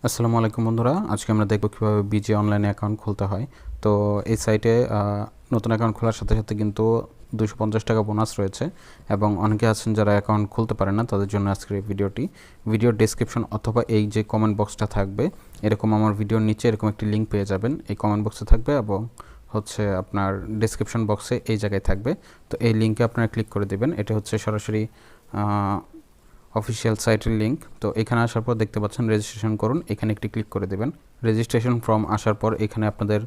আসসালামু আলাইকুম বন্ধুরা, আজকে আমরা দেখব কীভাবে বিজে অনলাইনে অ্যাকাউন্ট খুলতে হয়। তো এই সাইটে নতুন অ্যাকাউন্ট খোলার সাথে সাথে কিন্তু 250 টাকা বোনাস রয়েছে এবং অনেকে আছেন যারা অ্যাকাউন্ট খুলতে পারেন না, তাদের জন্য আজকের এই ভিডিওর ডেসক্রিপশন অথবা এই যে কমেন্ট বক্সটা থাকবে, এরকম আমার ভিডিওর নিচে এরকম একটি লিঙ্ক পেয়ে যাবেন। এই কমেন্ট বক্সে থাকবে এবং হচ্ছে আপনার ডেসক্রিপশন বক্সে এই জায়গায় থাকবে। তো এই লিঙ্কে আপনারা ক্লিক করে দেবেন। এটা হচ্ছে সরাসরি অফিসিয়াল সাইটের লিঙ্ক। তো এখানে আসার পর দেখতে পাচ্ছেন রেজিস্ট্রেশন করুন, এখানে একটি ক্লিক করে দেবেন। রেজিস্ট্রেশন ফর্ম আসার পর এখানে আপনাদের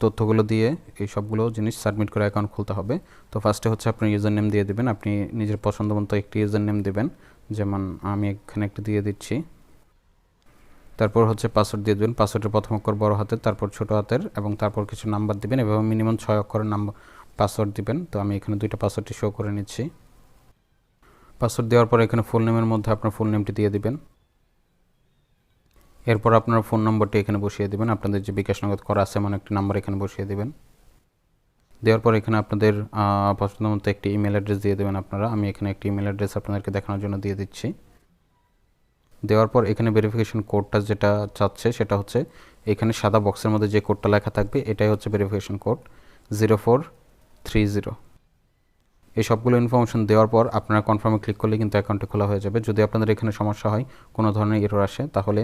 তথ্যগুলো দিয়ে এই সবগুলো জিনিস সাবমিট করে অ্যাকাউন্ট খুলতে হবে। তো ফার্স্টে হচ্ছে আপনার ইউজার নেম দিয়ে দেবেন, আপনি নিজের পছন্দ মতো একটি ইউজার নেম দেবেন, যেমন আমি এখানে একটি দিয়ে দিচ্ছি। তারপর হচ্ছে পাসওয়ার্ড দিয়ে দেবেন, পাসওয়ার্ডের প্রথম অক্ষর বড় হাতের, তারপর ছোট হাতের এবং তারপর কিছু নাম্বার দিবেন। এভাবে মিনিমাম 6 অক্ষরের নাম্বার পাসওয়ার্ড দিবেন। তো আমি এখানে 2টা পাসওয়ার্ডটি শো করে নিচ্ছি। পাসওয়ার্ড দেওয়ার পর এখানে ফুল নেমের মধ্যে আপনার ফুল নেমটি দিয়ে দিবেন। এরপর আপনার ফোন নম্বরটি এখানে বসিয়ে দিবেন, আপনাদের যে বিকাশ নগদ করা আছে এমন একটি নাম্বার এখানে বসিয়ে দিবেন। দেওয়ার পর এখানে আপনাদের পছন্দ মতো একটি ইমেল অ্যাড্রেস দিয়ে দেবেন আপনারা। আমি এখানে একটি ইমেল অ্যাড্রেস আপনাদেরকে দেখানোর জন্য দিয়ে দিচ্ছি। দেওয়ার পর এখানে ভেরিফিকেশন কোডটা যেটা চাচ্ছে সেটা হচ্ছে এখানে সাদা বক্সের মধ্যে যে কোডটা লেখা থাকবে এটাই হচ্ছে ভেরিফিকেশন কোড 0430। এই সবগুলো ইনফরমেশন দেওয়ার পর আপনারা কনফার্মে ক্লিক করলে কিন্তু অ্যাকাউন্টটি খোলা হয়ে যাবে। যদি আপনাদের এখানে সমস্যা হয়, কোনো ধরনের এরর আসে, তাহলে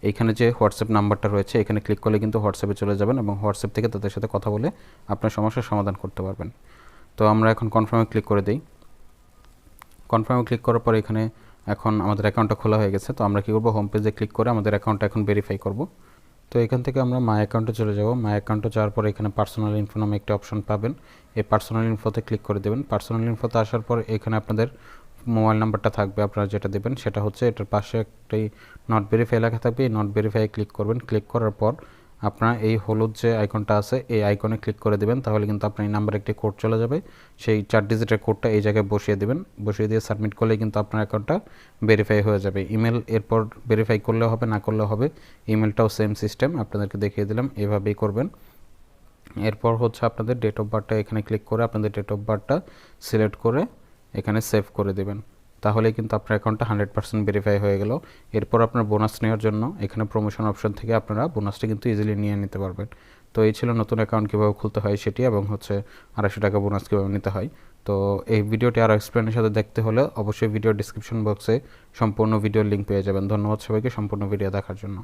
এইখানে যে হোয়াটসঅ্যাপ নাম্বারটা রয়েছে এখানে ক্লিক করলে কিন্তু হোয়াটসঅ্যাপে চলে যাবেন এবং হোয়াটসঅ্যাপ থেকে তাদের সাথে কথা বলে আপনার সমস্যার সমাধান করতে পারবেন। তো আমরা এখন কনফার্মে ক্লিক করে দিই। কনফার্মে ক্লিক করার পর এখানে এখন আমাদের অ্যাকাউন্টটা খোলা হয়ে গেছে। তো আমরা কী করবো, হোম পেজে ক্লিক করে আমাদের অ্যাকাউন্টটা এখন ভেরিফাই করব। তো এখান থেকে আমরা মাই অ্যাকাউন্টে চলে যাব। মাই অ্যাকাউন্টে যাওয়ার পর এখানে পার্সোনাল ইনফো নামে একটা অপশন পাবেন। এই পার্সোনাল ইনফোতে ক্লিক করে দেবেন। পার্সোনাল ইনফোতে আসার পর এখানে আপনাদের মোবাইল নাম্বারটা থাকবে, আপনারা যেটা দেবেন সেটা হচ্ছে এটার পাশে একটি নট ভেরিফাই লেখা থাকবে। এই নট ভেরিফাই ক্লিক করবেন। ক্লিক করার পর আপনারা এই হলুদ যে আইকনটা আছে এই আইকনে ক্লিক করে দেবেন, তাহলে কিন্তু আপনার এই নাম্বারে একটি কোড চলে যাবে। সেই 4 ডিজিটের কোডটা এই জায়গায় বসিয়ে দেবেন। বসিয়ে দিয়ে সাবমিট করলে কিন্তু আপনার অ্যাকাউন্টটা ভেরিফাই হয়ে যাবে। ইমেল এরপর ভেরিফাই করলেও হবে, না করলেও হবে। ইমেলটাও সেম সিস্টেম, আপনাদেরকে দেখিয়ে দিলাম, এভাবেই করবেন। এরপর হচ্ছে আপনাদের ডেট অফ বার্থটা এখানে ক্লিক করে আপনাদের ডেট অফ বার্থটা সিলেক্ট করে এখানে সেভ করে দেবেন। তাহলে কিন্তু আপনার অ্যাকাউন্টটা 100% ভেরিফাই হয়ে গেল। এরপর আপনার বোনাস নেওয়ার জন্য এখানে প্রমোশন অপশন থেকে আপনারা বোনাসটা কিন্তু ইজিলি নিয়ে নিতে পারবেন। তো এই ছিল নতুন অ্যাকাউন্ট কীভাবে খুলতে হয় সেটি, এবং হচ্ছে 250 টাকা বোনাস কীভাবে নিতে হয়। তো এই ভিডিওটি আরও এক্সপ্লেনের সাথে দেখতে হলে অবশ্যই ভিডিও ডিসক্রিপশন বক্সে সম্পূর্ণ ভিডিওর লিঙ্ক পেয়ে যাবেন। ধন্যবাদ সবাইকে সম্পূর্ণ ভিডিও দেখার জন্য।